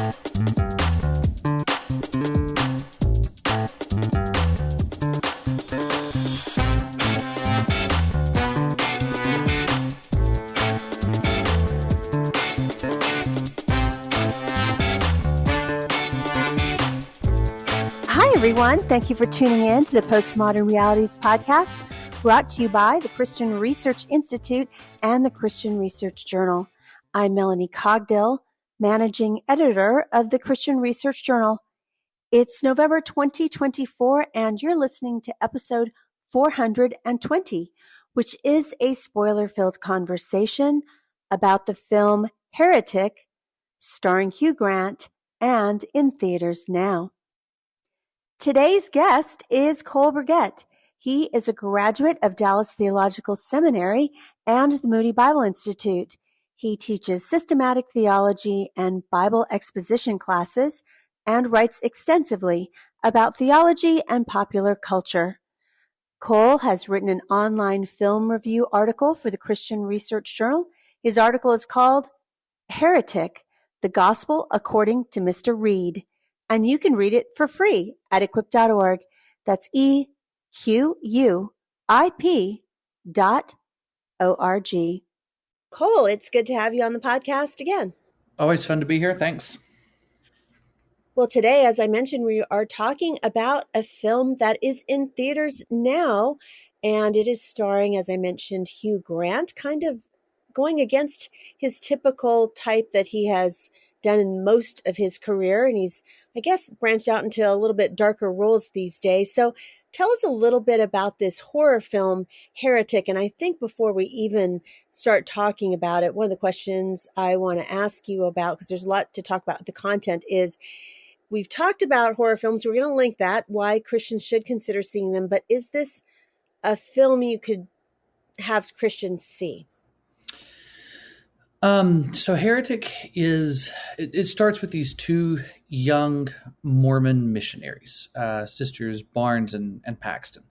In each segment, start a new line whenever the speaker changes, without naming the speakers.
Everyone, thank you for tuning in to the Postmodern Realities podcast, brought to you by the Christian Research Institute and the Christian Research Journal. I'm Melanie Cogdill, managing editor of the Christian Research Journal. It's November 2024, and you're listening to episode 420, which is a spoiler-filled conversation about the film Heretic, starring Hugh Grant, and in theaters now. Today's guest is Cole Burgett. He is a graduate of Dallas Theological Seminary and the Moody Bible Institute. He teaches systematic theology and Bible exposition classes and writes extensively about theology and popular culture. Cole has written an online film review article for the Christian Research Journal. His article is called Heretic, the Gospel According to Mr. Reed. And you can read it for free at equip.org. That's EQUIP.org. Cole, it's good to have you on the podcast again.
Always fun to be here. Thanks.
Well, today, as I mentioned, we are talking about a film that is in theaters now, and it is starring, as I mentioned, Hugh Grant, kind of going against his typical type that he has done in most of his career, and he's, I guess, branched out into a little bit darker roles these days. So tell us a little bit about this horror film, Heretic. And I think before we even start talking about it, one of the questions I want to ask you about, because there's a lot to talk about the content, is we've talked about horror films. We're going to link that, why Christians should consider seeing them. But is this a film you could have Christians see?
So Heretic it starts with these two young Mormon missionaries, sisters Barnes and Paxton,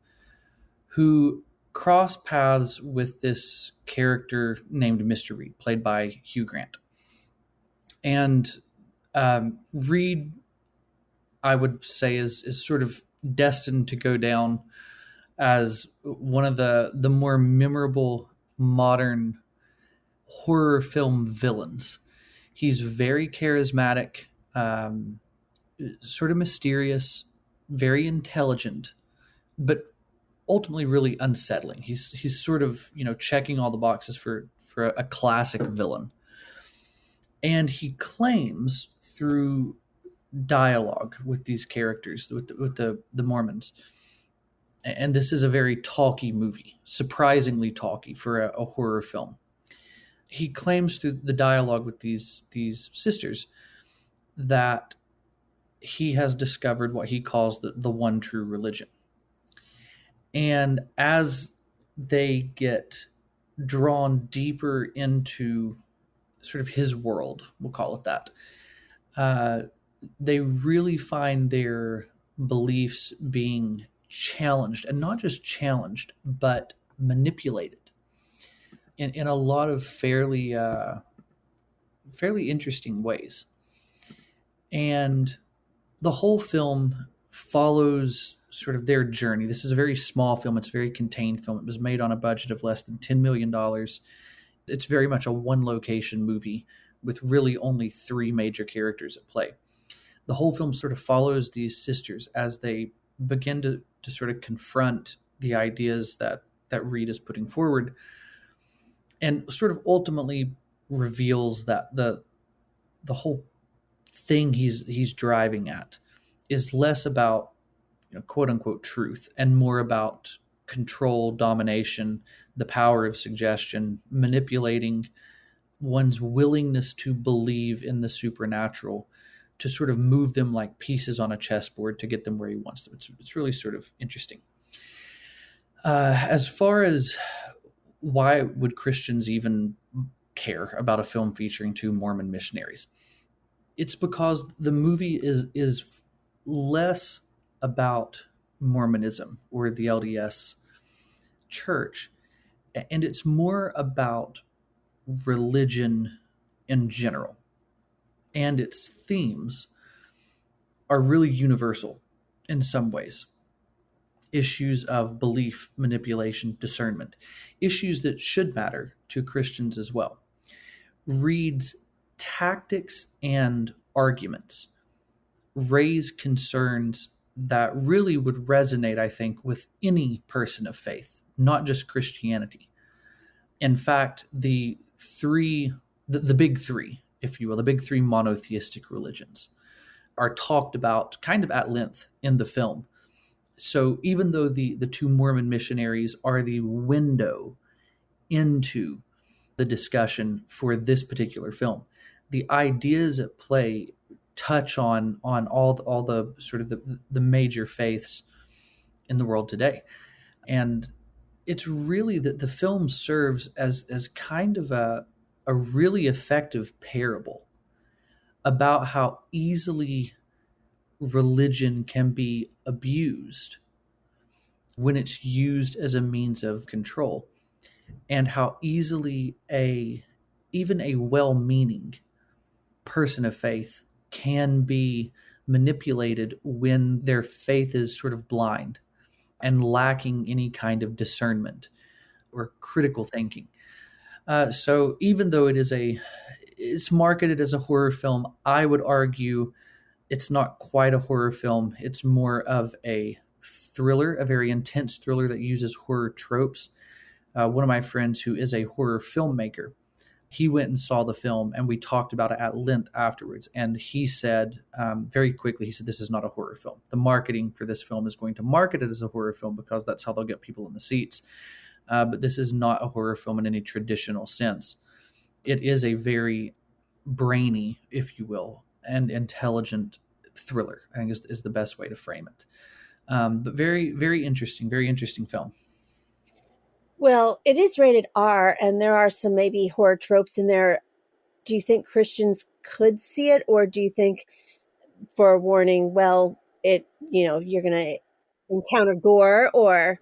who cross paths with this character named Mr. Reed, played by Hugh Grant. And Reed, I would say, is sort of destined to go down as one of the more memorable modern horror film villains. He's very charismatic, sort of mysterious, very intelligent, but ultimately really unsettling. He's sort of, checking all the boxes for a classic villain. And he claims through dialogue with these characters, with the Mormons, and this is a very talky movie, surprisingly talky for a horror film. He claims through the dialogue with these sisters that he has discovered what he calls the one true religion. And as they get drawn deeper into sort of his world, we'll call it that, they really find their beliefs being challenged, and not just challenged, but manipulated in a lot of fairly interesting ways. And the whole film follows sort of their journey. This is a very small film. It's a very contained film. It was made on a budget of less than $10 million. It's very much a one-location movie with really only three major characters at play. The whole film sort of follows these sisters as they begin to sort of confront the ideas that Reed is putting forward, and sort of ultimately reveals that the whole thing he's driving at is less about, quote unquote, truth, and more about control, domination, the power of suggestion, manipulating one's willingness to believe in the supernatural, to sort of move them like pieces on a chessboard to get them where he wants them. It's really sort of interesting. As far as why would Christians even care about a film featuring two Mormon missionaries? It's because the movie is less about Mormonism or the LDS church, and it's more about religion in general. and its themes are really universal in some ways. Issues of belief, manipulation, discernment, issues that should matter to Christians as well. Reed's tactics and arguments raise concerns that really would resonate, I think, with any person of faith, not just Christianity. In fact, the big three, if you will, the big three monotheistic religions are talked about kind of at length in the film. So even though the two Mormon missionaries are the window into the discussion for this particular film, the ideas at play touch on all the sort of the major faiths in the world today. And it's really that the film serves as kind of a really effective parable about how easily religion can be abused when it's used as a means of control, and how easily even a well-meaning person of faith can be manipulated when their faith is sort of blind and lacking any kind of discernment or critical thinking. So even though it's marketed as a horror film, I would argue it's not quite a horror film. It's more of a thriller, a very intense thriller that uses horror tropes. One of my friends who is a horror filmmaker, he went and saw the film, and we talked about it at length afterwards. And he said very quickly, he said, this is not a horror film. The marketing for this film is going to market it as a horror film because that's how they'll get people in the seats. But this is not a horror film in any traditional sense. It is a very brainy, if you will, and intelligent thriller, I think is the best way to frame it. But very, very interesting film.
Well, it is rated R, and there are some maybe horror tropes in there. Do you think Christians could see it, or do you think, for a warning, well, you're going to encounter gore or,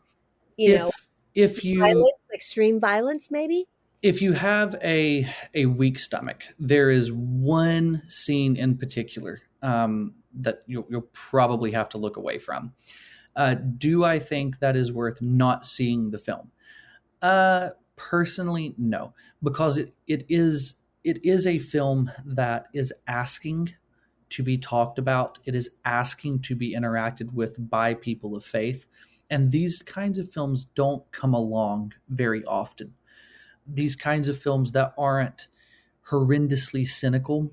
if you
violence, extreme violence, maybe?
If you have a weak stomach, there is one scene in particular that you'll probably have to look away from. Do I think that is worth not seeing the film? Personally, no, because it is a film that is asking to be talked about. It is asking to be interacted with by people of faith. And these kinds of films don't come along very often. These kinds of films that aren't horrendously cynical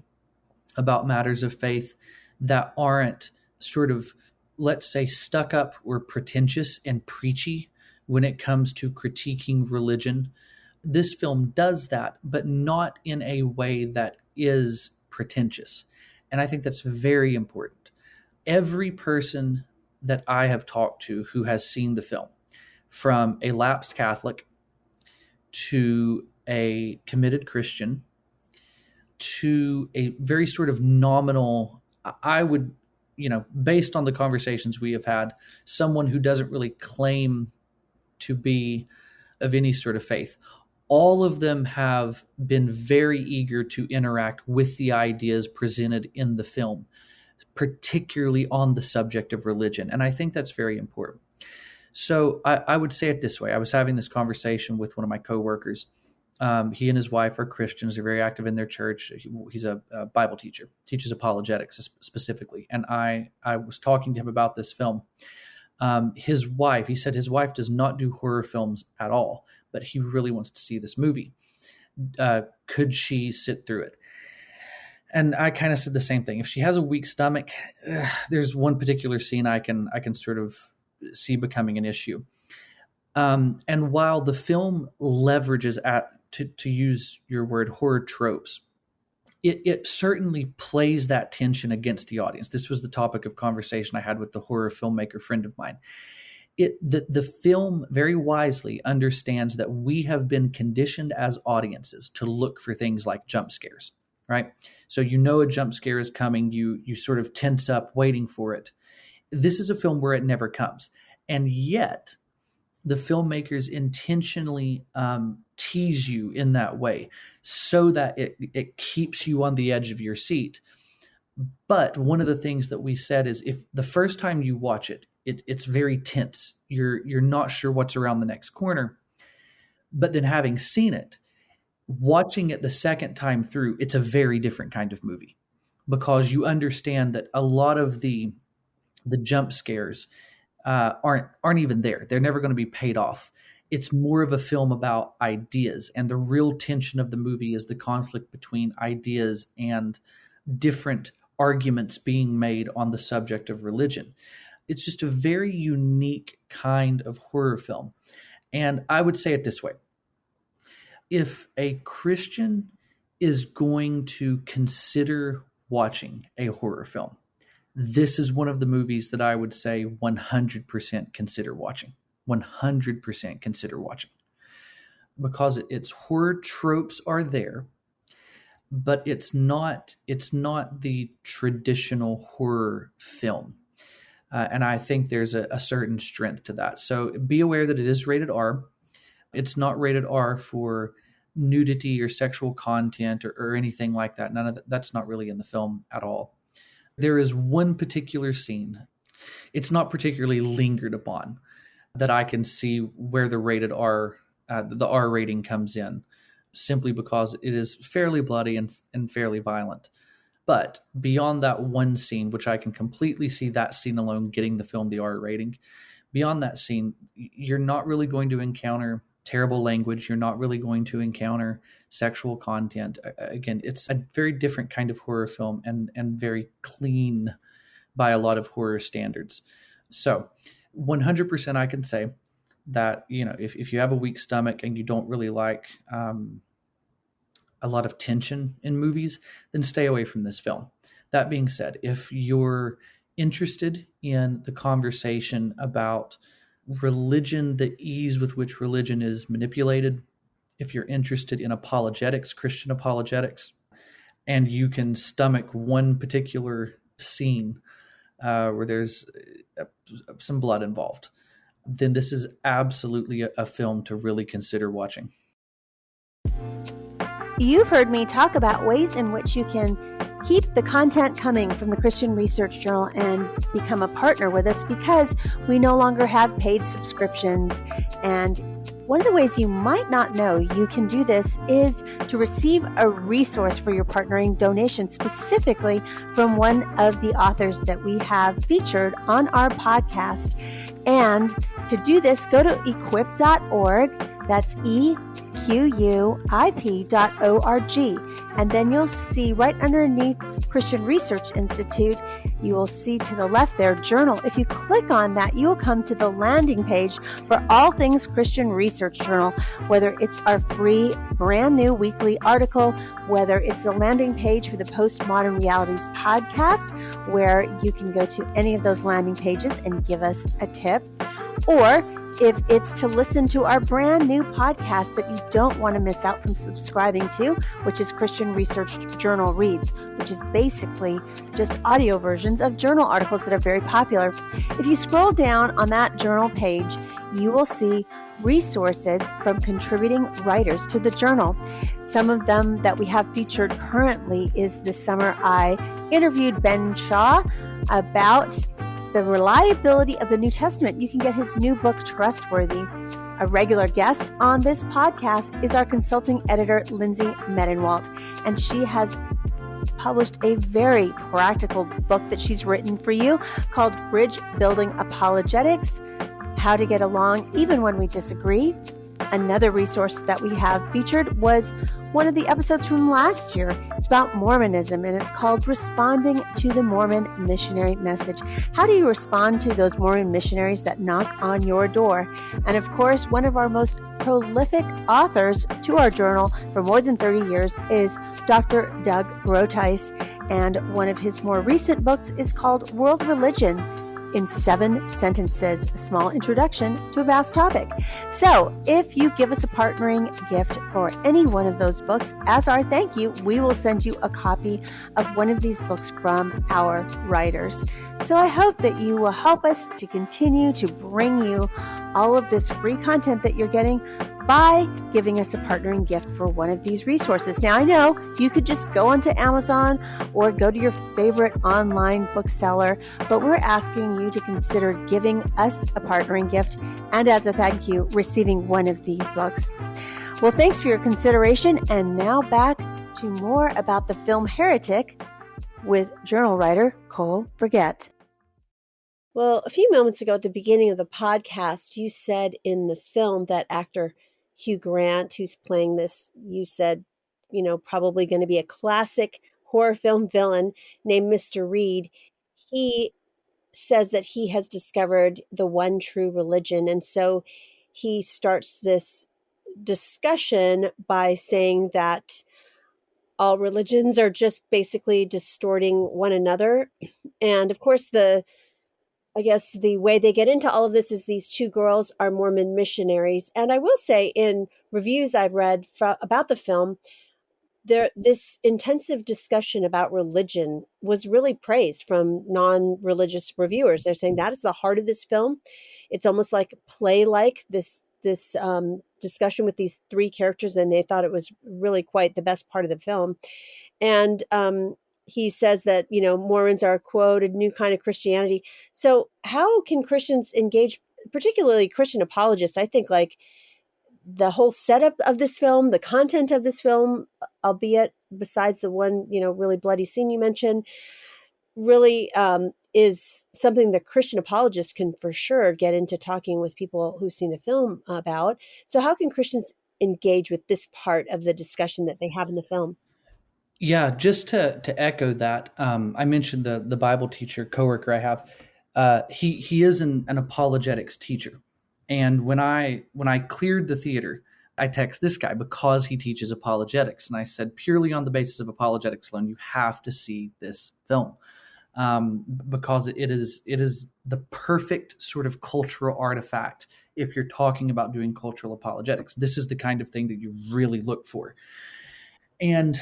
about matters of faith, that aren't sort of, let's say, stuck up or pretentious and preachy when it comes to critiquing religion. This film does that, but not in a way that is pretentious. And I think that's very important. Every person that I have talked to who has seen the film, from a lapsed Catholic to a committed Christian to a very sort of nominal, I would, based on the conversations we have had, someone who doesn't really claim to be of any sort of faith, all of them have been very eager to interact with the ideas presented in the film, particularly on the subject of religion. And I think that's very important. So I would say it this way. I was having this conversation with one of my coworkers. He and his wife are Christians. They're very active in their church. He's a Bible teacher, teaches apologetics specifically. And I was talking to him about this film. He said his wife does not do horror films at all, but he really wants to see this movie. Could she sit through it? And I kind of said the same thing. If she has a weak stomach, there's one particular scene I can sort of see becoming an issue. And while the film leverages to use your word, horror tropes, it certainly plays that tension against the audience. This was the topic of conversation I had with the horror filmmaker friend of mine. The film very wisely understands that we have been conditioned as audiences to look for things like jump scares, right? So a jump scare is coming, you sort of tense up waiting for it. This is a film where it never comes. And yet, the filmmakers intentionally tease you in that way so that it keeps you on the edge of your seat. But one of the things that we said is if the first time you watch it's very tense. You're not sure what's around the next corner. But then having seen it, watching it the second time through, it's a very different kind of movie because you understand that a lot of the jump scares aren't even there. They're never going to be paid off. It's more of a film about ideas, and the real tension of the movie is the conflict between ideas and different arguments being made on the subject of religion. It's just a very unique kind of horror film. And I would say it this way. If a Christian is going to consider watching a horror film, this is one of the movies that I would say 100% consider watching. 100% consider watching. Because its horror tropes are there, but it's not the traditional horror film. And I think there's a certain strength to that. So be aware that it is rated R. It's not rated R for nudity or sexual content or anything like that. None of that's not really in the film at all. There is one particular scene. It's not particularly lingered upon that I can see where the rated R, the R rating comes in, simply because it is fairly bloody and fairly violent. But beyond that one scene, which I can completely see that scene alone getting the film the R rating, beyond that scene, you're not really going to encounter terrible language. You're not really going to encounter sexual content. Again, it's a very different kind of horror film and very clean by a lot of horror standards. So 100% I can say that, if you have a weak stomach and you don't really like a lot of tension in movies, then stay away from this film. That being said, if you're interested in the conversation about religion, the ease with which religion is manipulated, if you're interested in apologetics, Christian apologetics, and you can stomach one particular scene where there's some blood involved, then this is absolutely a film to really consider watching.
You've heard me talk about ways in which you can keep the content coming from the Christian Research Journal and become a partner with us because we no longer have paid subscriptions. And one of the ways you might not know you can do this is to receive a resource for your partnering donation, specifically from one of the authors that we have featured on our podcast. And to do this, go to equip.org. That's EQUIP.org. And then you'll see right underneath Christian Research Institute, you will see to the left there, Journal. If you click on that, you will come to the landing page for all things Christian Research Journal, whether it's our free brand new weekly article, whether it's the landing page for the Postmodern Realities podcast, where you can go to any of those landing pages and give us a tip, or if it's to listen to our brand new podcast that you don't want to miss out from subscribing to, which is Christian Research Journal Reads, which is basically just audio versions of journal articles that are very popular. If you scroll down on that journal page, you will see resources from contributing writers to the journal. Some of them that we have featured currently is this summer I interviewed Ben Shaw about the reliability of the New Testament. You can get his new book, Trustworthy. A regular guest on this podcast is our consulting editor, Lindsay Medenwalt, and she has published a very practical book that she's written for you called Bridge Building Apologetics, How to Get Along Even When We Disagree. Another resource that we have featured was one of the episodes from last year. It's about Mormonism, and it's called Responding to the Mormon Missionary Message. How do you respond to those Mormon missionaries that knock on your door? And of course, one of our most prolific authors to our journal for more than 30 years is Dr. Doug Groteis, and one of his more recent books is called World Religion in 7 Sentences, a small introduction to a vast topic. So if you give us a partnering gift for any one of those books, as our thank you, we will send you a copy of one of these books from our writers. So I hope that you will help us to continue to bring you all of this free content that you're getting by giving us a partnering gift for one of these resources. Now, I know you could just go onto Amazon or go to your favorite online bookseller, but we're asking you to consider giving us a partnering gift and, as a thank you, receiving one of these books. Well, thanks for your consideration. And now back to more about the film Heretic with journal writer Cole Brigette. Well, a few moments ago at the beginning of the podcast, you said in the film that actor Hugh Grant, who's playing this, you said, probably going to be a classic horror film villain named Mr. Reed. He says that he has discovered the one true religion. And so he starts this discussion by saying that all religions are just basically distorting one another. And of course, I guess the way they get into all of this is these two girls are Mormon missionaries. And I will say, in reviews I've read about the film, this intensive discussion about religion was really praised from non-religious reviewers. They're saying that is the heart of this film. It's almost like play-like, this discussion with these three characters, and they thought it was really quite the best part of the film. And he says that, Mormons are, quote, a new kind of Christianity. So how can Christians engage, particularly Christian apologists? I think like the whole setup of this film, the content of this film, albeit besides the one, really bloody scene you mentioned, really is something that Christian apologists can for sure get into talking with people who've seen the film about. So how can Christians engage with this part of the discussion that they have in the film?
Yeah, just to echo that, I mentioned the Bible teacher coworker I have. He is an apologetics teacher, and when I cleared the theater, I text this guy because he teaches apologetics, and I said, purely on the basis of apologetics alone, you have to see this film, because it is the perfect sort of cultural artifact if you're talking about doing cultural apologetics. This is the kind of thing that you really look for, and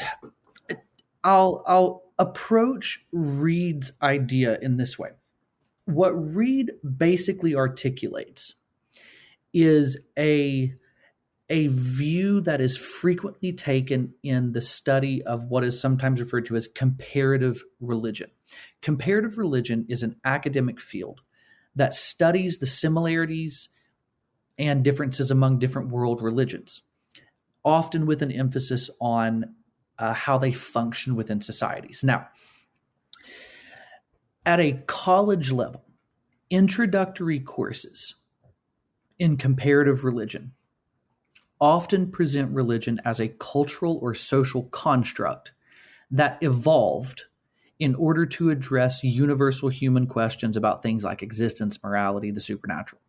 I'll approach Reed's idea in this way. What Reed basically articulates is a view that is frequently taken in the study of what is sometimes referred to as comparative religion. Comparative religion is an academic field that studies the similarities and differences among different world religions, often with an emphasis on how they function within societies. Now, at a college level, introductory courses in comparative religion often present religion as a cultural or social construct that evolved in order to address universal human questions about things like existence, morality, the supernatural.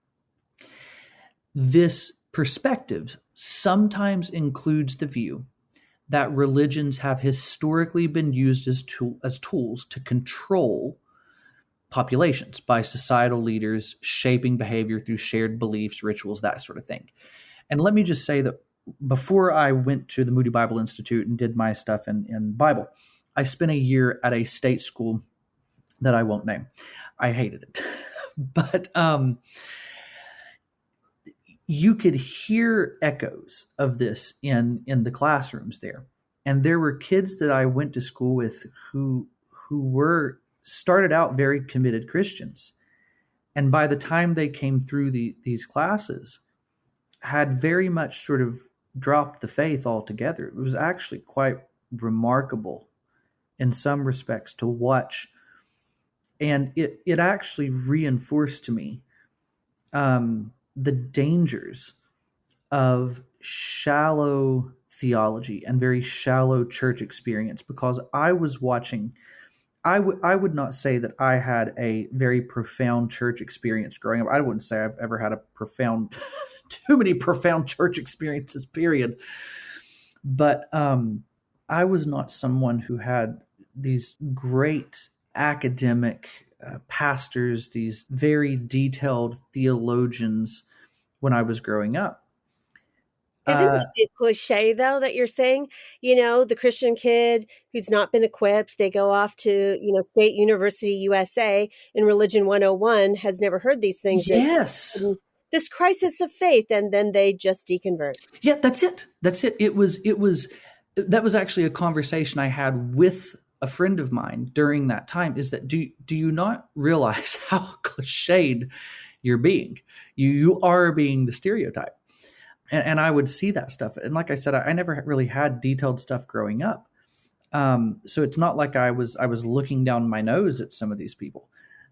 This perspective sometimes includes the view that religions have historically been used as tools to control populations by societal leaders, shaping behavior through shared beliefs, rituals, that sort of thing. And let me just say that before I went to the Moody Bible Institute and did my stuff in Bible, I spent a year at a state school that I won't name. I hated it. But you could hear echoes of this in the classrooms there. And there were kids that I went to school with who started out very committed Christians. And by the time they came through these classes, had very much sort of dropped the faith altogether. It was actually quite remarkable in some respects to watch. And it actually reinforced to me the dangers of shallow theology and very shallow church experience, because I was watching. I would not say that I had a very profound church experience growing up. I wouldn't say I've ever had a too many profound church experiences, period. But I was not someone who had these great academic pastors, these very detailed theologians when I was growing up.
Isn't it a cliche, though, that you're saying, the Christian kid who's not been equipped, they go off to, State University USA in Religion 101, has never heard these things.
Yes.
this crisis of faith, and then they just deconvert.
Yeah, that's it. That was actually a conversation I had with a friend of mine during that time, is that do you not realize how cliched you're being? You are being the stereotype. And I would see that stuff. And like I said, I never really had detailed stuff growing up. So it's not like I was looking down my nose at some of these people.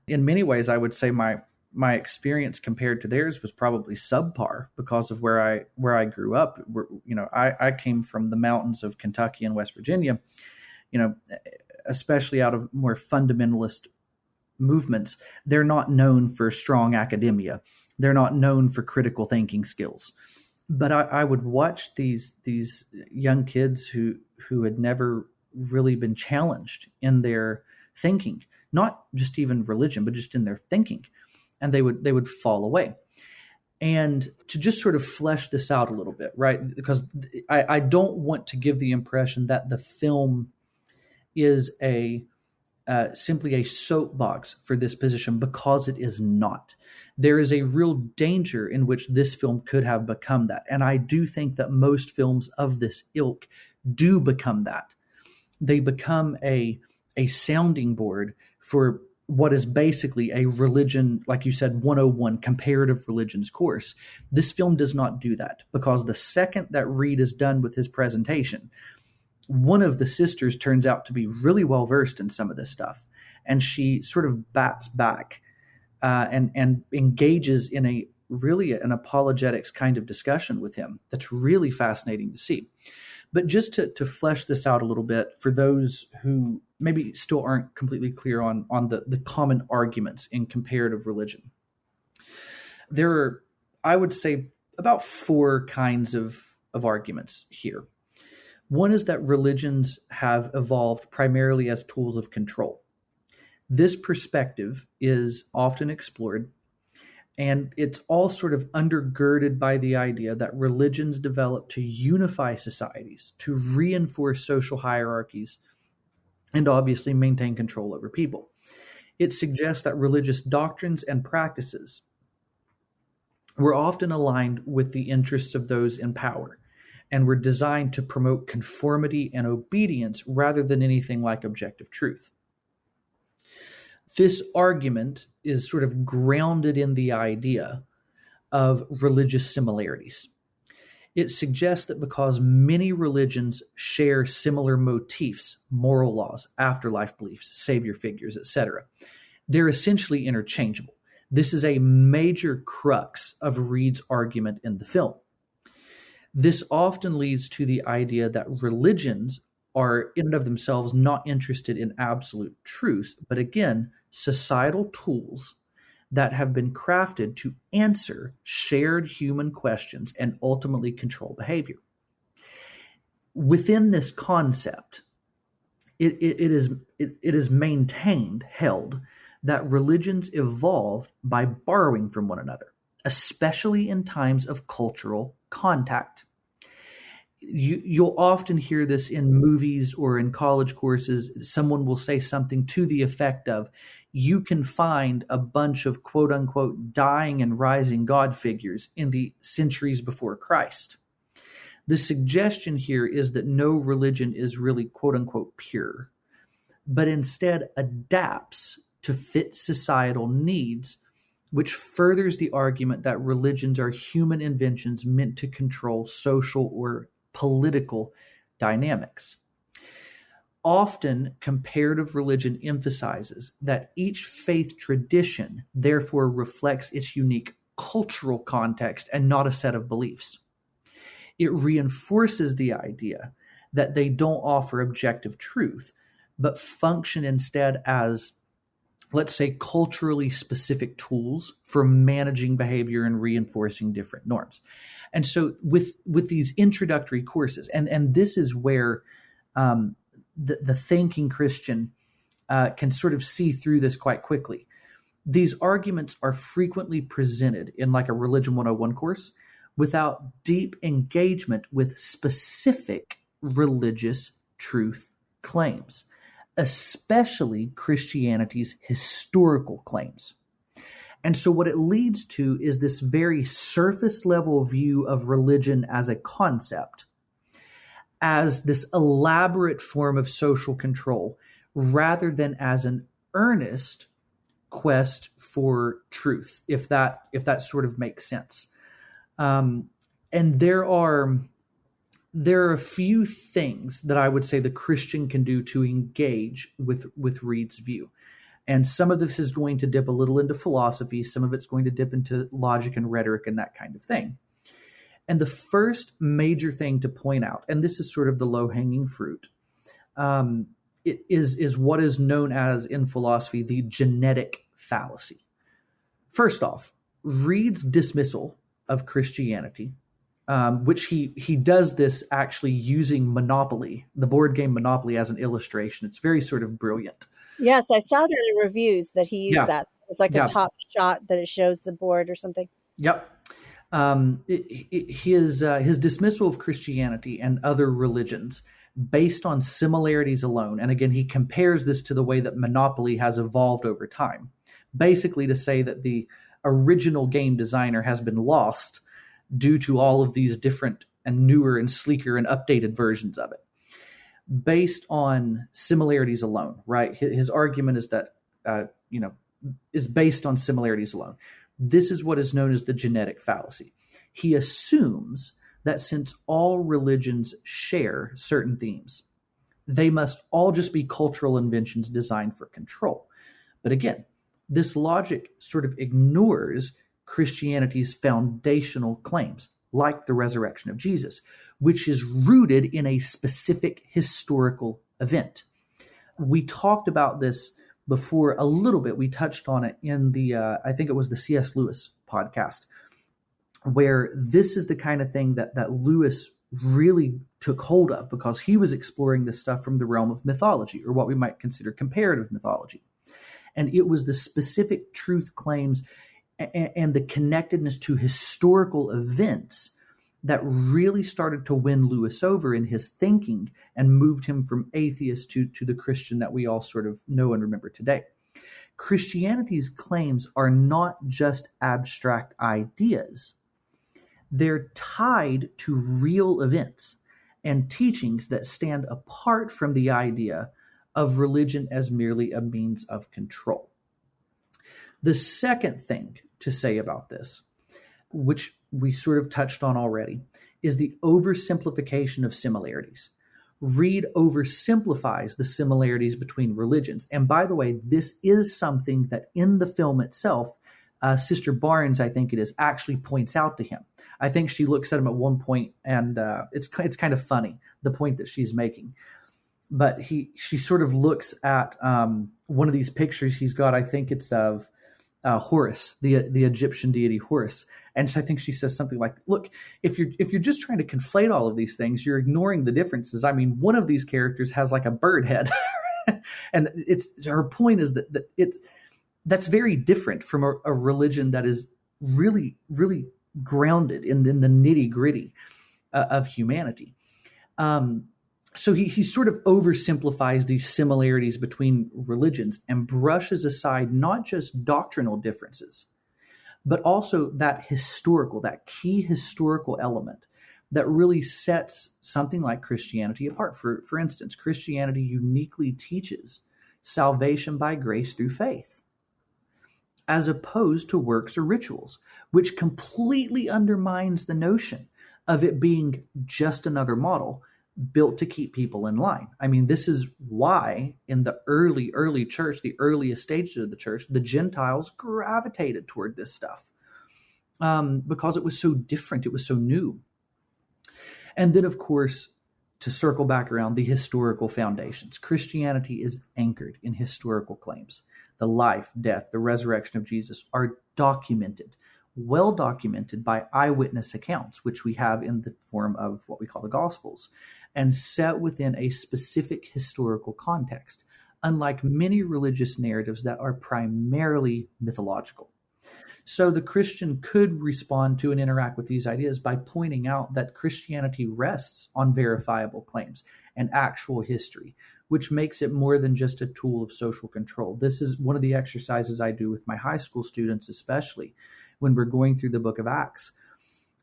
In many ways, I would say my experience compared to theirs was probably subpar because of where I grew up. I came from the mountains of Kentucky and West Virginia, especially out of more fundamentalist movements. They're not known for strong academia. They're not known for critical thinking skills. But I would watch these young kids who had never really been challenged in their thinking, not just even religion, but just in their thinking, and they would fall away. And to just sort of flesh this out a little bit, right? Because I don't want to give the impression that the film is simply a soapbox for this position, because it is not. There is a real danger in which this film could have become that. And I do think that most films of this ilk do become that. They become a sounding board for what is basically a religion, like you said, 101 comparative religions course. This film does not do that, because the second that Reed is done with his presentation, one of the sisters turns out to be really well versed in some of this stuff, and she sort of bats back and engages in an apologetics kind of discussion with him that's really fascinating to see. But just to flesh this out a little bit for those who maybe still aren't completely clear on the common arguments in comparative religion, there are, I would say, about 4 kinds of arguments here. One is that religions have evolved primarily as tools of control. This perspective is often explored, and it's all sort of undergirded by the idea that religions develop to unify societies, to reinforce social hierarchies, and obviously maintain control over people. It suggests that religious doctrines and practices were often aligned with the interests of those in power, and were designed to promote conformity and obedience rather than anything like objective truth. This argument is sort of grounded in the idea of religious similarities. It suggests that because many religions share similar motifs, moral laws, afterlife beliefs, savior figures, etc., they're essentially interchangeable. This is a major crux of Reed's argument in the film. This often leads to the idea that religions are in and of themselves not interested in absolute truths, but again, societal tools that have been crafted to answer shared human questions and ultimately control behavior. Within this concept, it is maintained, held, that religions evolved by borrowing from one another, especially in times of cultural contact. You'll often hear this in movies or in college courses. Someone will say something to the effect of, you can find a bunch of quote unquote dying and rising God figures in the centuries before Christ. The suggestion here is that no religion is really quote unquote pure, but instead adapts to fit societal needs, which furthers the argument that religions are human inventions meant to control social or political dynamics. Often, comparative religion emphasizes that each faith tradition therefore reflects its unique cultural context and not a set of beliefs. It reinforces the idea that they don't offer objective truth, but function instead as, let's say, culturally specific tools for managing behavior and reinforcing different norms. And so with these introductory courses, and this is where the thinking Christian can sort of see through this quite quickly. These arguments are frequently presented in like a Religion 101 course without deep engagement with specific religious truth claims, especially Christianity's historical claims.
And so what it leads to is this very surface level view of religion as a concept, as this elaborate form of social control, rather than as an earnest quest for truth, if that sort of makes sense. And there are a few things that I would say the Christian can do to engage with Reed's view. And some of this is going to dip a little into philosophy. Some of it's going to dip into logic and rhetoric and that kind of thing. And the first major thing to point out, and this is sort of the low-hanging fruit, is what is known as, in philosophy, the genetic fallacy. First off, Reed's dismissal of Christianity, which he does this actually using Monopoly, the board game Monopoly, as an illustration. It's very sort of brilliant.
Yes, I saw that in reviews that he used that. It's like a top shot that it shows the board or something.
Yep. His dismissal of Christianity and other religions based on similarities alone, and again, he compares this to the way that Monopoly has evolved over time, basically to say that the original game designer has been lost due to all of these different and newer and sleeker and updated versions of it. Based on similarities alone, right? His argument is that, is based on similarities alone. This is what is known as the genetic fallacy. He assumes that since all religions share certain themes, they must all just be cultural inventions designed for control. But again, this logic sort of ignores Christianity's foundational claims, like the resurrection of Jesus, which is rooted in a specific historical event. We talked about this before a little bit. We touched on it in the, I think it was the C.S. Lewis podcast, where this is the kind of thing that Lewis really took hold of, because he was exploring this stuff from the realm of mythology, or what we might consider comparative mythology. And it was the specific truth claims and the connectedness to historical events that really started to win Lewis over in his thinking and moved him from atheist to the Christian that we all sort of know and remember today. Christianity's claims are not just abstract ideas. They're tied to real events and teachings that stand apart from the idea of religion as merely a means of control. The second thing to say about this, which we sort of touched on already, is the oversimplification of similarities. Reed oversimplifies the similarities between religions. And by the way, this is something that in the film itself, Sister Barnes, I think it is, actually points out to him. I think she looks at him at one point, and it's kind of funny, the point that she's making. But she sort of looks at one of these pictures he's got. I think it's of Horus, the Egyptian deity Horus, and I think she says something like, "Look, if you're just trying to conflate all of these things, you're ignoring the differences. I mean, one of these characters has like a bird head," and her point is that that's very different from a religion that is really, really grounded in the nitty gritty of humanity. So he sort of oversimplifies these similarities between religions and brushes aside not just doctrinal differences, but also that key historical element that really sets something like Christianity apart. For instance, Christianity uniquely teaches salvation by grace through faith, as opposed to works or rituals, which completely undermines the notion of it being just another model built to keep people in line. I mean, this is why in the early church, the earliest stages of the church, the Gentiles gravitated toward this stuff because it was so different. It was so new. And then, of course, to circle back around, the historical foundations. Christianity is anchored in historical claims. The life, death, the resurrection of Jesus are documented, well documented by eyewitness accounts, which we have in the form of what we call the Gospels, and set within a specific historical context, unlike many religious narratives that are primarily mythological. So the Christian could respond to and interact with these ideas by pointing out that Christianity rests on verifiable claims and actual history, which makes it more than just a tool of social control. This is one of the exercises I do with my high school students, especially when we're going through the book of Acts.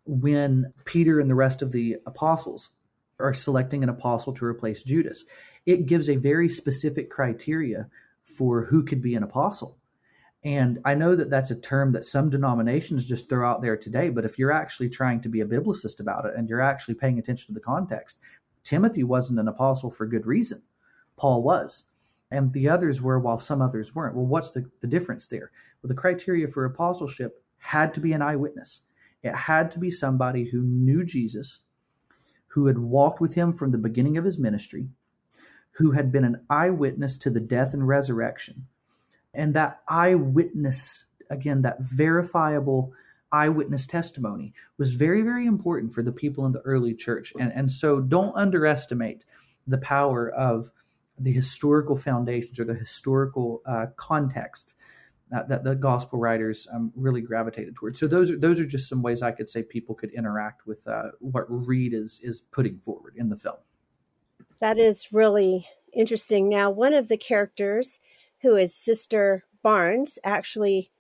When Peter and the rest of the apostles are selecting an apostle to replace Judas, it gives a very specific criteria for who could be an apostle. And I know that that's a term that some denominations just throw out there today, but if you're actually trying to be a biblicist about it and you're actually paying attention to the context, Timothy wasn't an apostle for good reason. Paul was. And the others were, while some others weren't. Well, what's the difference there? Well, the criteria for apostleship had to be an eyewitness. It had to be somebody who knew Jesus, who had walked with him from the beginning of his ministry, who had been an eyewitness to the death and resurrection. And that eyewitness, again, that verifiable eyewitness testimony was very, very important for the people in the early church. And so don't underestimate the power of the historical foundations or the historical context that the gospel writers really gravitated towards. So those are just some ways I could say people could interact with what Reed is putting forward in the film.
That is really interesting. Now, one of the characters, who is Sister Barnes, actually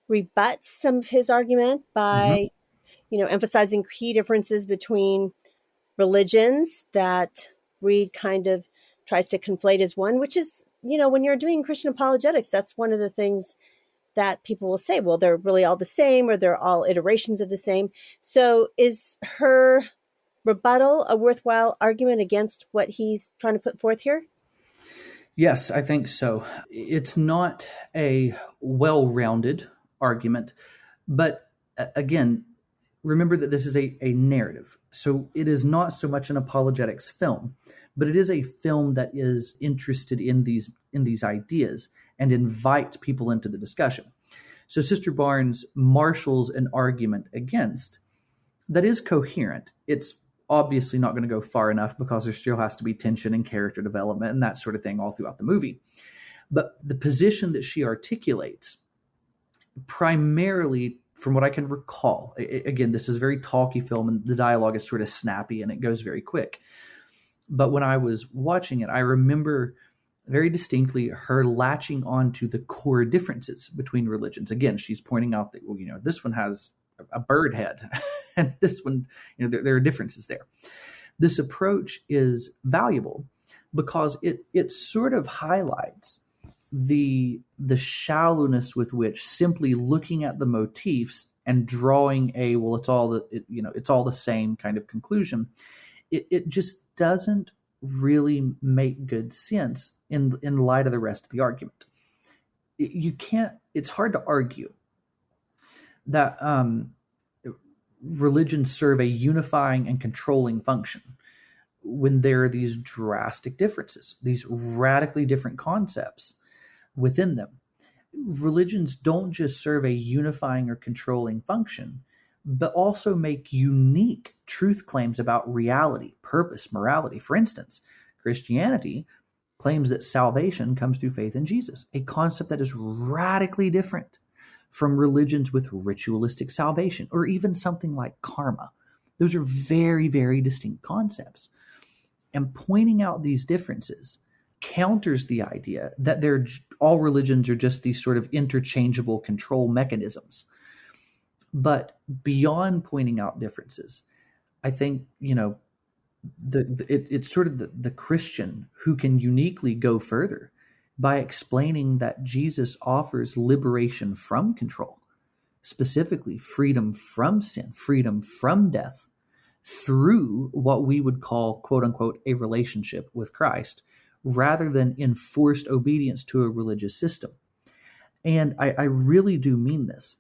rebuts some of his argument by, emphasizing key differences between religions that Reed kind of tries to conflate as one, which is, when you're doing Christian apologetics, that's one of the things that people will say, well, they're really all the same, or they're all iterations of the same. So is her rebuttal a worthwhile argument against what he's trying to put forth here?
Yes, I think so. It's not a well-rounded argument, but again, remember that this is a narrative. So it is not so much an apologetics film, but it is a film that is interested in these ideas and invites people into the discussion. So Sister Barnes marshals an argument against that is coherent. It's obviously not going to go far enough because there still has to be tension and character development and that sort of thing all throughout the movie. But the position that she articulates, primarily from what I can recall, again, this is a very talky film and the dialogue is sort of snappy and it goes very quick. But when I was watching it, I remember very distinctly her latching on to the core differences between religions. Again, she's pointing out that, well, this one has a bird head and this one, there are differences there. This approach is valuable because it sort of highlights the shallowness with which simply looking at the motifs and drawing it's all the same kind of conclusion. It just doesn't really make good sense in light of the rest of the argument. It's hard to argue that religions serve a unifying and controlling function when there are these drastic differences, these radically different concepts within them. Religions don't just serve a unifying or controlling function, but also make unique truth claims about reality, purpose, morality. For instance, Christianity claims that salvation comes through faith in Jesus, a concept that is radically different from religions with ritualistic salvation, or even something like karma. Those are very, very distinct concepts. And pointing out these differences counters the idea that all religions are just these sort of interchangeable control mechanisms. But beyond pointing out differences, I think, it's sort of the Christian who can uniquely go further by explaining that Jesus offers liberation from control, specifically freedom from sin, freedom from death, through what we would call, quote unquote, a relationship with Christ, rather than enforced obedience to a religious system. And I really do mean this.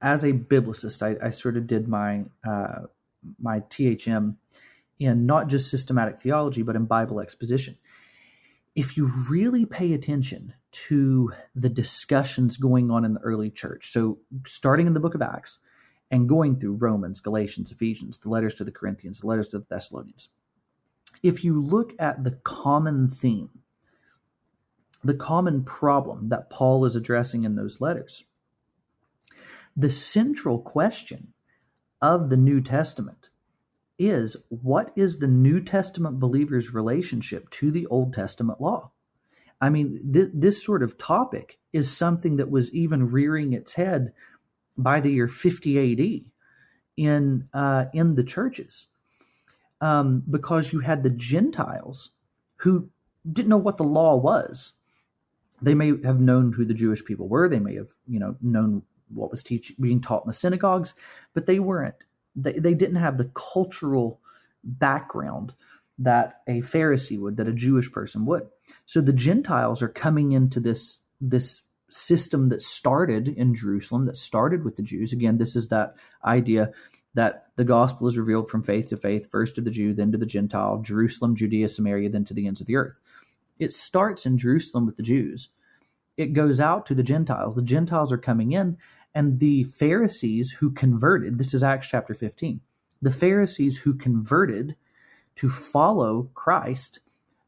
As a biblicist, I sort of did my THM in not just systematic theology, but in Bible exposition. If you really pay attention to the discussions going on in the early church, so starting in the book of Acts and going through Romans, Galatians, Ephesians, the letters to the Corinthians, the letters to the Thessalonians, if you look at the common theme, the common problem that Paul is addressing in those letters, the central question of the New Testament is, what is the New Testament believer's relationship to the Old Testament law? I mean, this sort of topic is something that was even rearing its head by the year 50 AD in the churches, because you had the Gentiles who didn't know what the law was. They may have known who the Jewish people were. They may have, known what was being taught in the synagogues, but they weren't. They didn't have the cultural background that a Pharisee would, that a Jewish person would. So the Gentiles are coming into this system that started in Jerusalem, that started with the Jews. Again, this is that idea that the gospel is revealed from faith to faith, first to the Jew, then to the Gentile, Jerusalem, Judea, Samaria, then to the ends of the earth. It starts in Jerusalem with the Jews. It goes out to the Gentiles. The Gentiles are coming in, and the Pharisees who converted, this is Acts chapter 15, the Pharisees who converted to follow Christ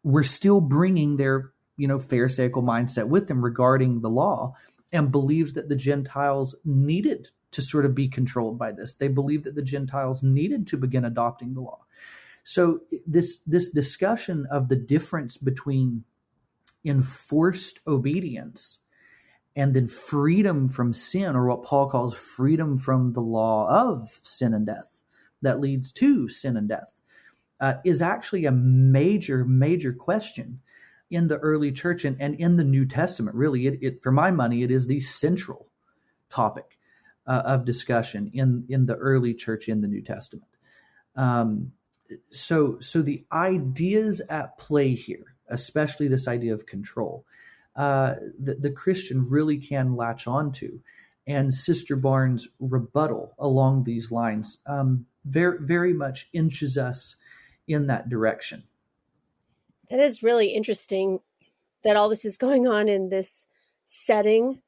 were still bringing their, Pharisaical mindset with them regarding the law, and believed that the Gentiles needed to sort of be controlled by this. They believed that the Gentiles needed to begin adopting the law. So this discussion of the difference between enforced obedience and then freedom from sin, or what Paul calls freedom from the law of sin and death that leads to sin and death, is actually a major, major question in the early church and in the New Testament. Really, it for my money, it is the central topic of discussion in the early church in the New Testament. So the ideas at play here, especially this idea of control, the Christian really can latch onto. And Sister Barnes' rebuttal along these lines very, very much inches us in that direction.
That is really interesting that all this is going on in this setting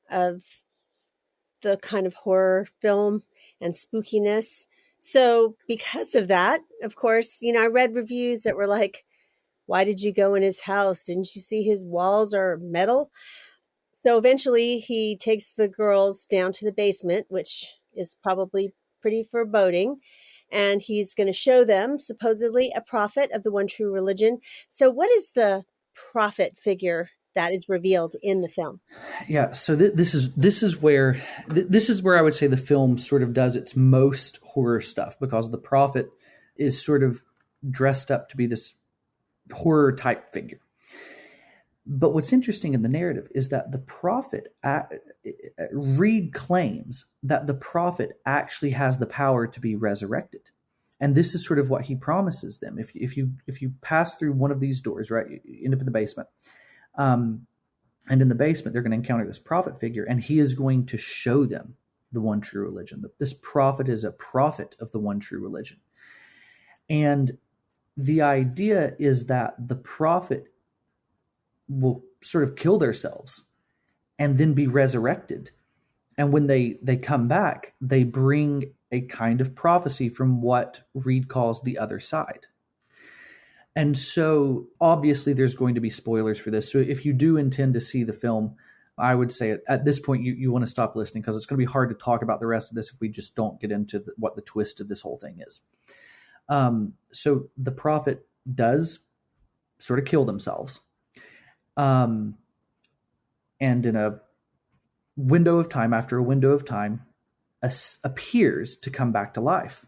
of the kind of horror film and spookiness. So because of that, of course, I read reviews that were like, why did you go in his house? Didn't you see his walls are metal? So eventually he takes the girls down to the basement, which is probably pretty foreboding. And he's going to show them, supposedly, a prophet of the one true religion. So what is the prophet figure that is revealed in the film?
Yeah, so this is where I would say the film sort of does its most horror stuff, because the prophet is sort of dressed up to be this horror type figure. But what's interesting in the narrative is that the prophet, Reed claims that the prophet actually has the power to be resurrected. And this is sort of what he promises them. If you pass through one of these doors, right, you end up in the basement. And in the basement, they're going to encounter this prophet figure, and he is going to show them the one true religion. This prophet is a prophet of the one true religion. And the idea is that the prophet will sort of kill themselves and then be resurrected. And when they come back, they bring a kind of prophecy from what Reed calls the other side. And so obviously there's going to be spoilers for this. So if you do intend to see the film, I would say at this point you want to stop listening, because it's going to be hard to talk about the rest of this if we just don't get into what the twist of this whole thing is. So the prophet does sort of kill themselves. And in a window of time, after a window of time, appears to come back to life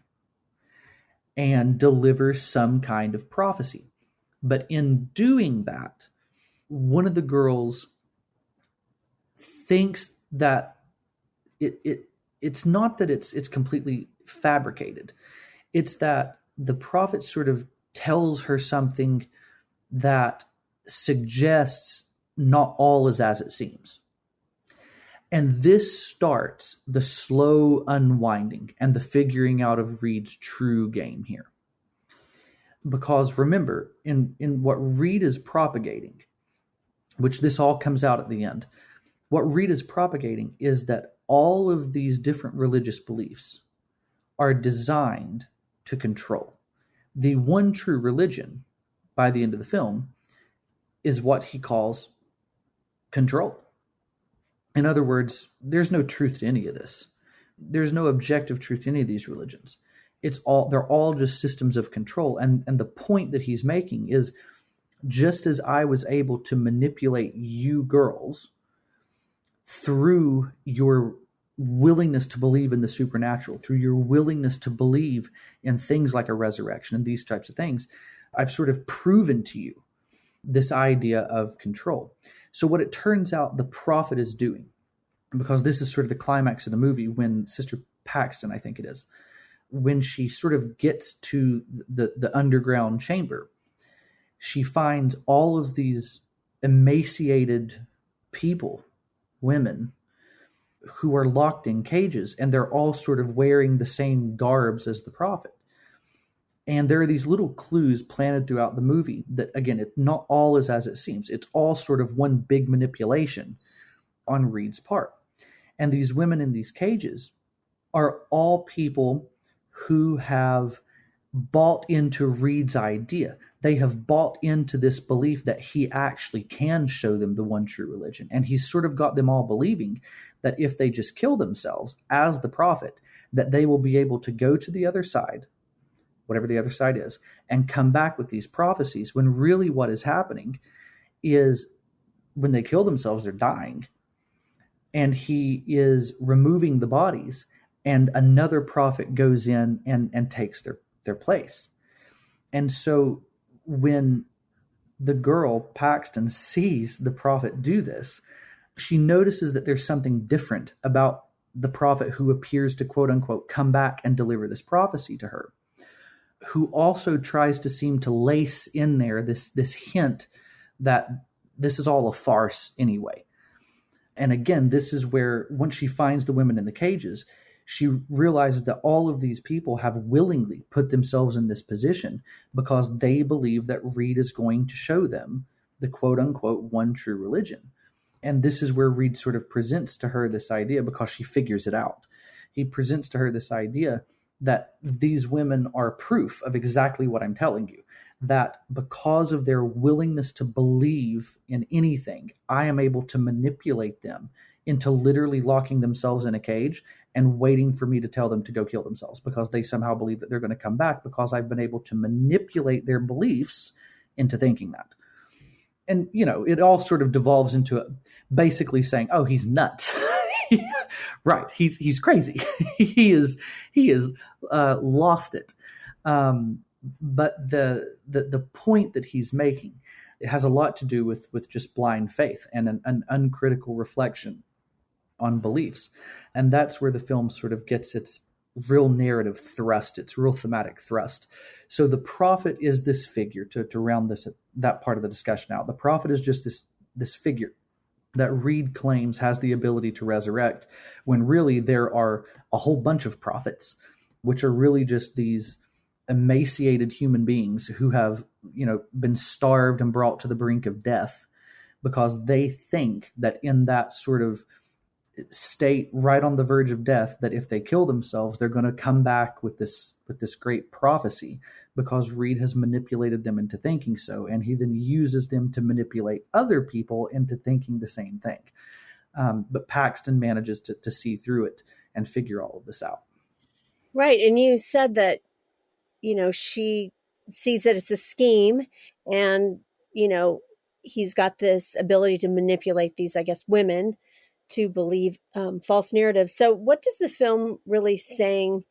and delivers some kind of prophecy. But in doing that, one of the girls thinks that it's not that it's completely fabricated. It's that the prophet sort of tells her something that suggests not all is as it seems. And this starts the slow unwinding and the figuring out of Reed's true game here. Because remember, in what Reed is propagating, which this all comes out at the end, what Reed is propagating is that all of these different religious beliefs are designed to control. The one true religion, by the end of the film, is what he calls control. In other words, there's no truth to any of this. There's no objective truth to any of these religions. they're all just systems of control. And the point that he's making is, just as I was able to manipulate you girls through your willingness to believe in the supernatural, through your willingness to believe in things like a resurrection and these types of things, I've sort of proven to you this idea of control. So what it turns out the prophet is doing, because this is sort of the climax of the movie, when Sister Paxton, I think it is, when she sort of gets to the underground chamber, she finds all of these emaciated people, women, who are locked in cages, and they're all sort of wearing the same garbs as the prophet. And there are these little clues planted throughout the movie that, again, it not all is as it seems. It's all sort of one big manipulation on Reed's part. And these women in these cages are all people who have bought into Reed's idea. They have bought into this belief that he actually can show them the one true religion. And he's sort of got them all believing that if they just kill themselves as the prophet, that they will be able to go to the other side, whatever the other side is, and come back with these prophecies, when really what is happening is, when they kill themselves, they're dying. And he is removing the bodies, and another prophet goes in and takes their place. And so when the girl, Paxton, sees the prophet do this, she notices that there's something different about the prophet who appears to, quote unquote, come back and deliver this prophecy to her, who also tries to seem to lace in there this hint that this is all a farce anyway. And again, this is where, once she finds the women in the cages, she realizes that all of these people have willingly put themselves in this position because they believe that Reed is going to show them the quote-unquote one true religion. And this is where Reed sort of presents to her this idea, because she figures it out. He presents to her this idea that these women are proof of exactly what I'm telling you, that because of their willingness to believe in anything, I am able to manipulate them into literally locking themselves in a cage and waiting for me to tell them to go kill themselves, because they somehow believe that they're going to come back, because I've been able to manipulate their beliefs into thinking that. And, it all sort of devolves into basically saying, oh, he's nuts. Right. He's crazy. he is lost it. But the point that he's making, it has a lot to do with just blind faith and an uncritical reflection on beliefs. And that's where the film sort of gets its real narrative thrust, its real thematic thrust. So the prophet is this figure, to round that part of the discussion out. The prophet is just this figure that Reed claims has the ability to resurrect, when really there are a whole bunch of prophets, which are really just these emaciated human beings who have, been starved and brought to the brink of death, because they think that in that sort of state right on the verge of death, that if they kill themselves, they're going to come back with this great prophecy, because Reed has manipulated them into thinking so, and he then uses them to manipulate other people into thinking the same thing. But Paxton manages to see through it and figure all of this out.
Right. And you said that, she sees that it's a scheme, and, he's got this ability to manipulate these, I guess, women to believe false narratives. So what does the film really saying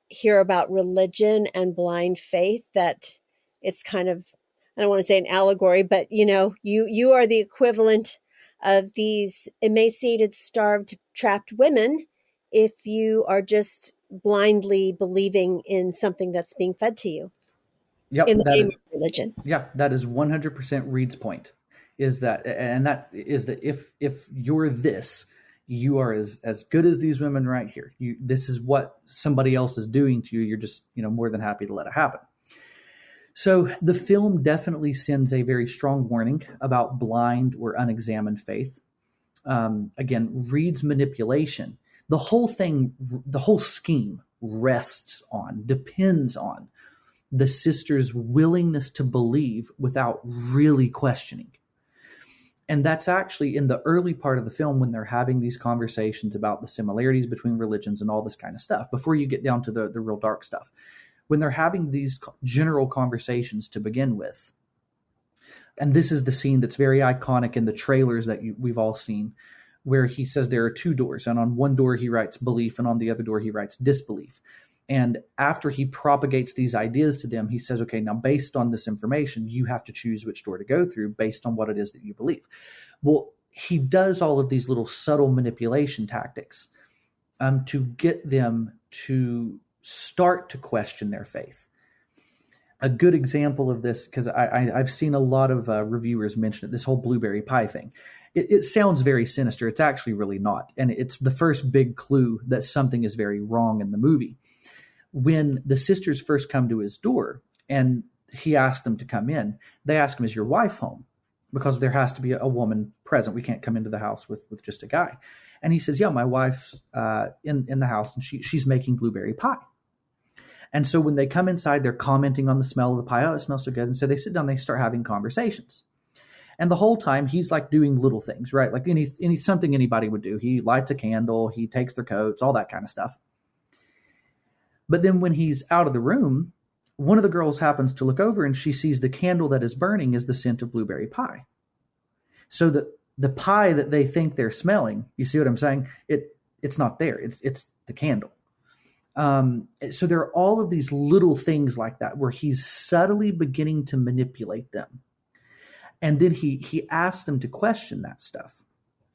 here about religion and blind faith? That it's kind of, I don't want to say an allegory, but you are the equivalent of these emaciated, starved, trapped women if you are just blindly believing in something that's being fed to you.
Yep,
in the name of religion.
Yeah, that is 100% Reed's point. Is that if you're this, you are as good as these women right here. This is what somebody else is doing to you. You're just more than happy to let it happen. So the film definitely sends a very strong warning about blind or unexamined faith. Again, Reed's manipulation, the whole scheme depends on the sister's willingness to believe without really questioning. And that's actually in the early part of the film when they're having these conversations about the similarities between religions and all this kind of stuff, before you get down to the real dark stuff. When they're having these general conversations to begin with, and this is the scene that's very iconic in the trailers that we've all seen, where he says there are two doors, and on one door he writes belief, and on the other door he writes disbelief. And after he propagates these ideas to them, he says, okay, now based on this information, you have to choose which door to go through based on what it is that you believe. Well, he does all of these little subtle manipulation tactics to get them to start to question their faith. A good example of this, because I've seen a lot of reviewers mention it, this whole blueberry pie thing. It sounds very sinister. It's actually really not. And it's the first big clue that something is very wrong in the movie. When the sisters first come to his door and he asks them to come in, they ask him, is your wife home? Because there has to be a woman present. We can't come into the house with just a guy. And he says, yeah, my wife's in the house, and she's making blueberry pie. And so when they come inside, they're commenting on the smell of the pie. Oh, it smells so good. And so they sit down, they start having conversations. And the whole time he's like doing little things, right? Like something anybody would do. He lights a candle, he takes their coats, all that kind of stuff. But then when he's out of the room, one of the girls happens to look over and she sees the candle that is burning is the scent of blueberry pie. So the pie that they think they're smelling, you see what I'm saying? It's not there. It's the candle. So there are all of these little things like that where he's subtly beginning to manipulate them. And then he asks them to question that stuff,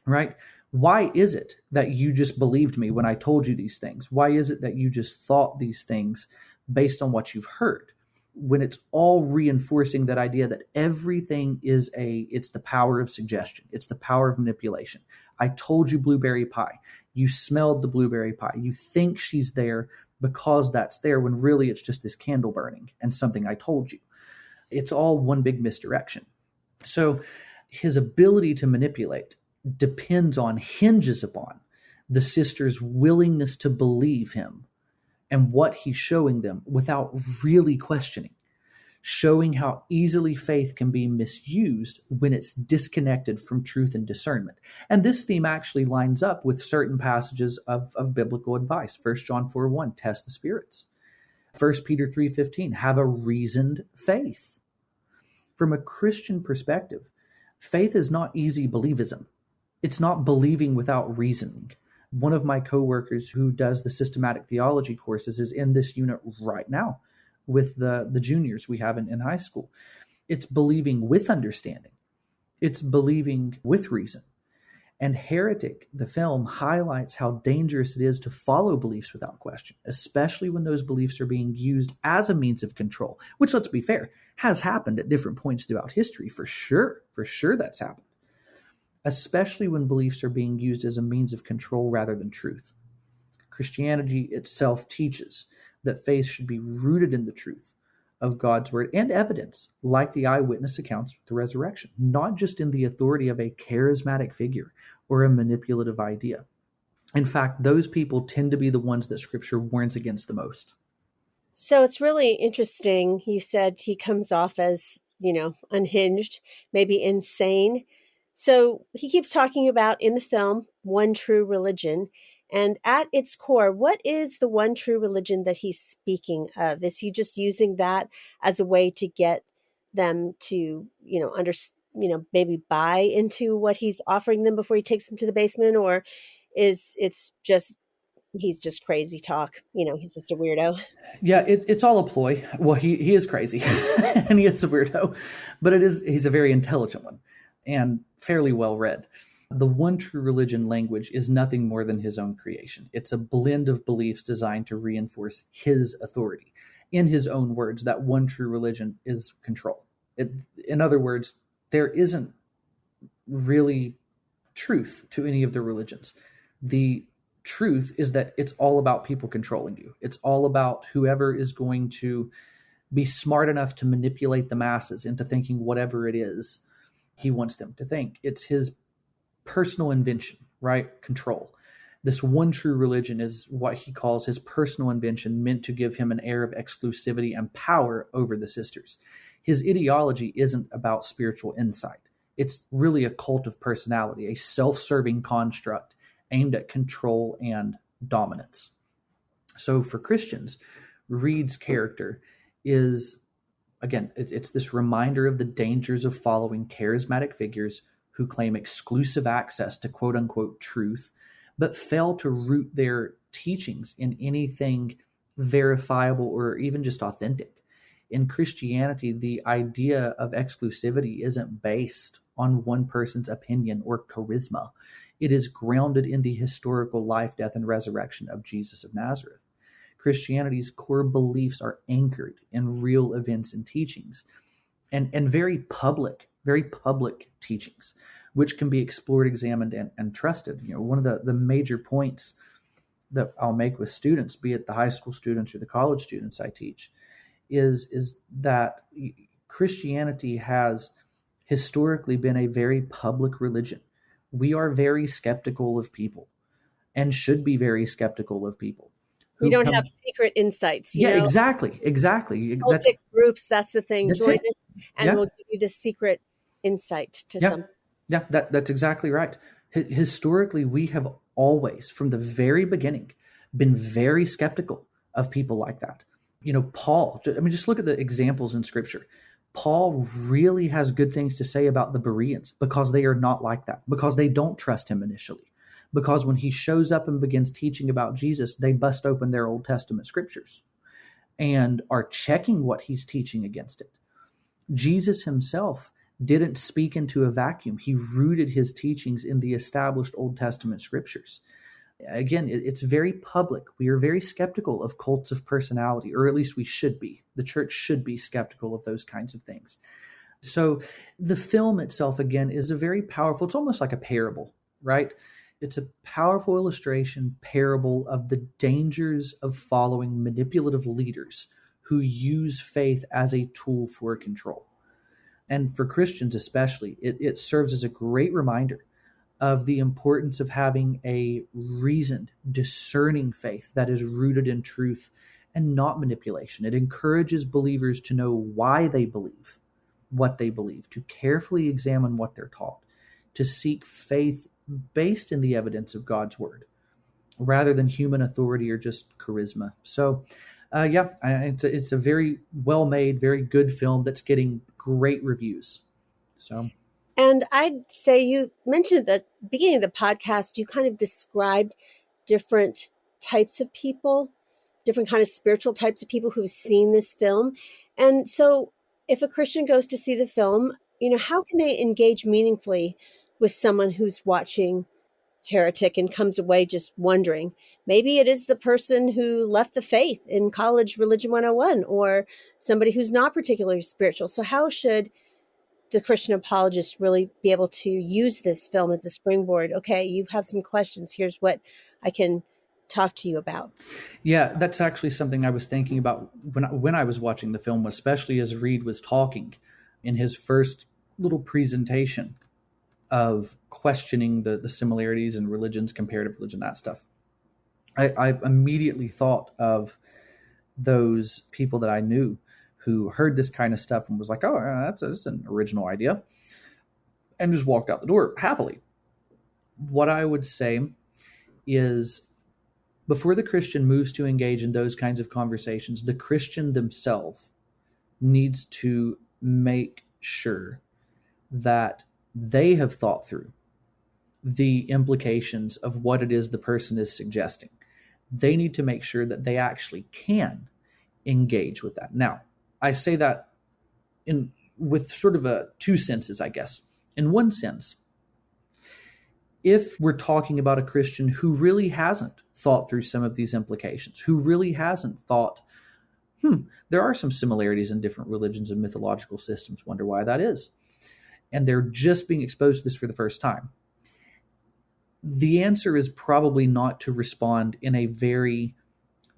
right? Why is it that you just believed me when I told you these things? Why is it that you just thought these things based on what you've heard? When it's all reinforcing that idea that everything it's the power of suggestion. It's the power of manipulation. I told you blueberry pie. You smelled the blueberry pie. You think she's there because that's there, when really it's just this candle burning and something I told you. It's all one big misdirection. So his ability to manipulate hinges upon the sisters' willingness to believe him and what he's showing them without really questioning, showing how easily faith can be misused when it's disconnected from truth and discernment. And this theme actually lines up with certain passages of biblical advice. 1 John 4:1, test the spirits. 1 Peter 3:15, have a reasoned faith. From a Christian perspective, faith is not easy believism. It's not believing without reasoning. One of my coworkers who does the systematic theology courses is in this unit right now with the juniors we have in high school. It's believing with understanding. It's believing with reason. And Heretic, the film, highlights how dangerous it is to follow beliefs without question, especially when those beliefs are being used as a means of control, which, let's be fair, has happened at different points throughout history, for sure. For sure that's happened. Especially when beliefs are being used as a means of control rather than truth. Christianity itself teaches that faith should be rooted in the truth of God's word and evidence, like the eyewitness accounts of the resurrection, not just in the authority of a charismatic figure or a manipulative idea. In fact, those people tend to be the ones that Scripture warns against the most.
So it's really interesting. You said he comes off as, unhinged, maybe insane. So he keeps talking about in the film, one true religion. And at its core, what is the one true religion that he's speaking of? Is he just using that as a way to get them to, maybe buy into what he's offering them before he takes them to the basement? Or he's just crazy talk? He's just a weirdo.
Yeah, it's all a ploy. Well, he is crazy and he is a weirdo, but he's a very intelligent one and fairly well read. The one true religion language is nothing more than his own creation. It's a blend of beliefs designed to reinforce his authority. In his own words, that one true religion is control. In other words, there isn't really truth to any of the religions. The truth is that it's all about people controlling you. It's all about whoever is going to be smart enough to manipulate the masses into thinking whatever it is he wants them to think. It's his personal invention, right? Control. This one true religion is what he calls his personal invention, meant to give him an air of exclusivity and power over the sisters. His ideology isn't about spiritual insight. It's really a cult of personality, a self-serving construct aimed at control and dominance. So for Christians, Reed's character is, again, it's this reminder of the dangers of following charismatic figures who claim exclusive access to quote unquote truth, but fail to root their teachings in anything verifiable or even just authentic. In Christianity, the idea of exclusivity isn't based on one person's opinion or charisma. It is grounded in the historical life, death, and resurrection of Jesus of Nazareth. Christianity's core beliefs are anchored in real events and teachings, and very public teachings, which can be explored, examined, and trusted. One of the major points that I'll make with students, be it the high school students or the college students I teach, is that Christianity has historically been a very public religion. We are very skeptical of people and should be very skeptical of people.
We don't have secret insights. You know?
Exactly.
Cultic groups, that's the thing. Join it, and we'll give you the secret insight to something.
Yeah, that's exactly right. Historically, we have always, from the very beginning, been very skeptical of people like that. Paul, just look at the examples in Scripture. Paul really has good things to say about the Bereans because they are not like that, because they don't trust him initially. Because when he shows up and begins teaching about Jesus, they bust open their Old Testament scriptures and are checking what he's teaching against it. Jesus himself didn't speak into a vacuum. He rooted his teachings in the established Old Testament scriptures. Again, it's very public. We are very skeptical of cults of personality, or at least we should be. The church should be skeptical of those kinds of things. So the film itself, again, is a very powerful, it's almost like a parable, right? It's a powerful illustration, parable of the dangers of following manipulative leaders who use faith as a tool for control. And for Christians especially, it serves as a great reminder of the importance of having a reasoned, discerning faith that is rooted in truth and not manipulation. It encourages believers to know why they believe what they believe, to carefully examine what they're taught, to seek faith based in the evidence of God's word, rather than human authority or just charisma. So, it's a very well-made, very good film that's getting great reviews. So,
and I'd say you mentioned at the beginning of the podcast, you kind of described different types of people, different kind of spiritual types of people who've seen this film. And so if a Christian goes to see the film, how can they engage meaningfully with someone who's watching Heretic and comes away just wondering? Maybe it is the person who left the faith in college Religion 101, or somebody who's not particularly spiritual. So how should the Christian apologist really be able to use this film as a springboard? Okay, you have some questions. Here's what I can talk to you about.
Yeah, that's actually something I was thinking about when I was watching the film, especially as Reed was talking in his first little presentation of questioning the similarities in religions, comparative religion, that stuff. I immediately thought of those people that I knew who heard this kind of stuff and was like, oh, that's an original idea, and just walked out the door happily. What I would say is, before the Christian moves to engage in those kinds of conversations, the Christian themselves needs to make sure that they have thought through the implications of what it is the person is suggesting. They need to make sure that they actually can engage with that. Now, I say that with sort of two senses, I guess. In one sense, if we're talking about a Christian who really hasn't thought through some of these implications, who really hasn't thought, there are some similarities in different religions and mythological systems, wonder why that is, and they're just being exposed to this for the first time, the answer is probably not to respond in a very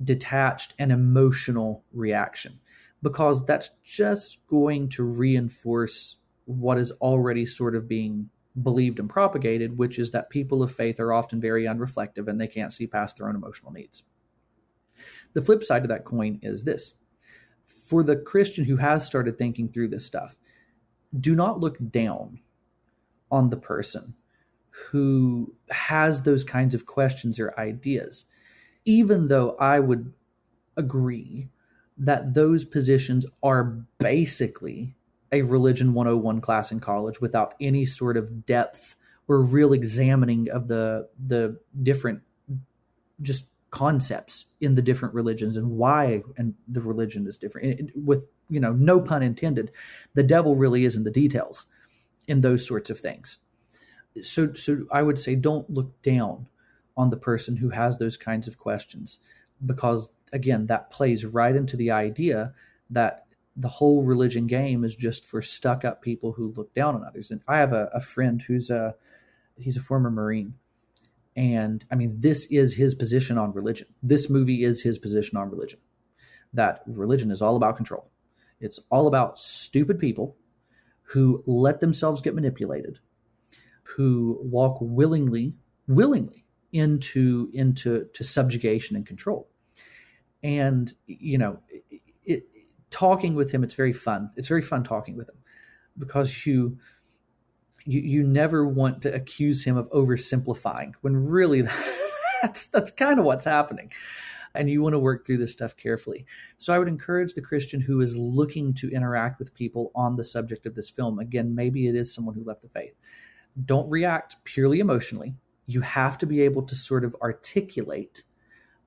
detached and emotional reaction, because that's just going to reinforce what is already sort of being believed and propagated, which is that people of faith are often very unreflective and they can't see past their own emotional needs. The flip side of that coin is this. For the Christian who has started thinking through this stuff, do not look down on the person who has those kinds of questions or ideas, even though I would agree that those positions are basically a Religion 101 class in college without any sort of depth or real examining of the different just concepts in the different religions and why and the religion is different. With, no pun intended, the devil really is in the details in those sorts of things. So I would say don't look down on the person who has those kinds of questions, because again, that plays right into the idea that the whole religion game is just for stuck up people who look down on others. And I have a friend he's a former Marine. And I mean, this is his position on religion. This movie is his position on religion, that religion is all about control. It's all about stupid people who let themselves get manipulated, who walk willingly into subjugation and control. And, talking with him, it's very fun. It's very fun talking with him, because you never want to accuse him of oversimplifying when really that's kind of what's happening. And you want to work through this stuff carefully. So I would encourage the Christian who is looking to interact with people on the subject of this film. Again, maybe it is someone who left the faith. Don't react purely emotionally. You have to be able to sort of articulate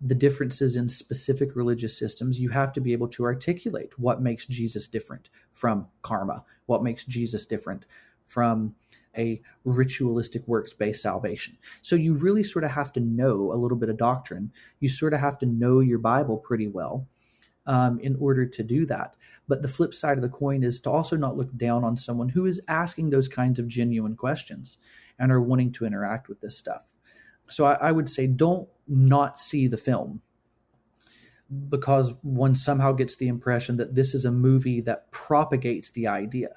the differences in specific religious systems. You have to be able to articulate what makes Jesus different from karma, what makes Jesus different from a ritualistic works-based salvation. So you really sort of have to know a little bit of doctrine. You sort of have to know your Bible pretty well in order to do that. But the flip side of the coin is to also not look down on someone who is asking those kinds of genuine questions and are wanting to interact with this stuff. So I would say don't not see the film because one somehow gets the impression that this is a movie that propagates the idea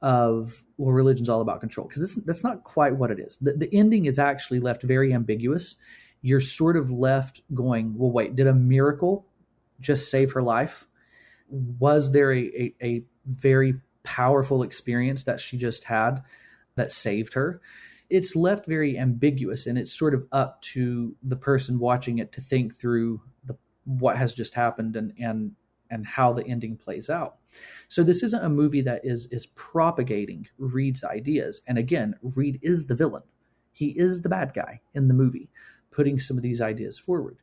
of, well, religion's all about control, because that's not quite what it is. The ending is actually left very ambiguous. You're sort of left going, well, wait, did a miracle just save her life? Was there a very powerful experience that she just had that saved her? It's left very ambiguous, and it's sort of up to the person watching it to think through what has just happened and how the ending plays out. So this isn't a movie that is propagating Reed's ideas. And again, Reed is the villain. He is the bad guy in the movie, putting some of these ideas forward.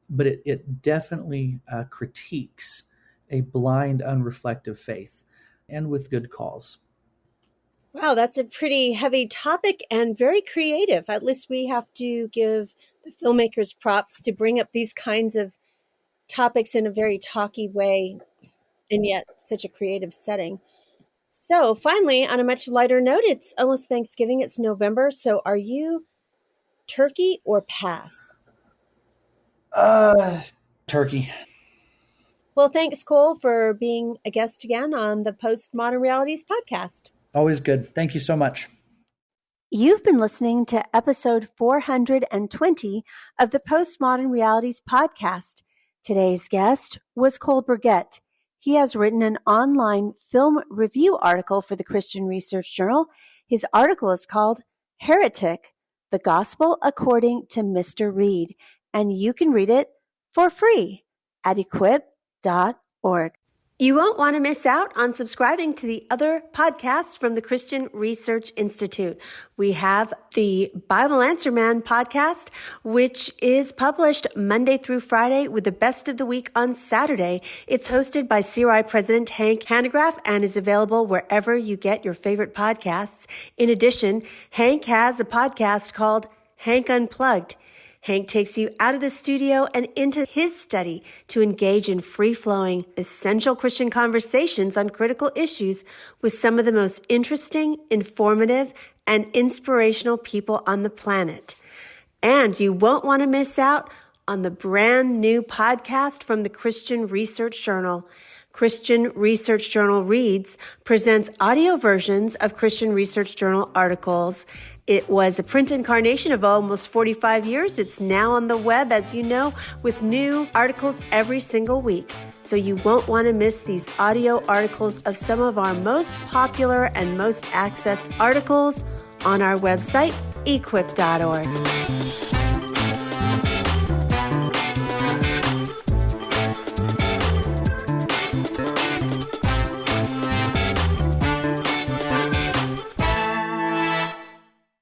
But it definitely critiques a blind, unreflective faith, and with good cause.
Wow, that's a pretty heavy topic and very creative. At least we have to give the filmmakers props to bring up these kinds of topics in a very talky way, and yet such a creative setting. So finally, on a much lighter note, it's almost Thanksgiving. It's November. So are you turkey or pass?
Turkey.
Well, thanks, Cole, for being a guest again on the Postmodern Realities podcast.
Always good. Thank you so much.
You've been listening to episode 420 of the Postmodern Realities podcast. Today's guest was Cole Burgett. He has written an online film review article for the Christian Research Journal. His article is called Heretic, The Gospel According to Mr. Reed, and you can read it for free at equip.org. You won't want to miss out on subscribing to the other podcasts from the Christian Research Institute. We have the Bible Answer Man podcast, which is published Monday through Friday with the best of the week on Saturday. It's hosted by CRI President Hank Hanegraaff and is available wherever you get your favorite podcasts. In addition, Hank has a podcast called Hank Unplugged. Hank takes you out of the studio and into his study to engage in free-flowing, essential Christian conversations on critical issues with some of the most interesting, informative, and inspirational people on the planet. And you won't want to miss out on the brand new podcast from the Christian Research Journal. Christian Research Journal Reads presents audio versions of Christian Research Journal articles. It was a print incarnation of almost 45 years. It's now on the web, as you know, with new articles every single week. So you won't want to miss these audio articles of some of our most popular and most accessed articles
on our website, equip.org.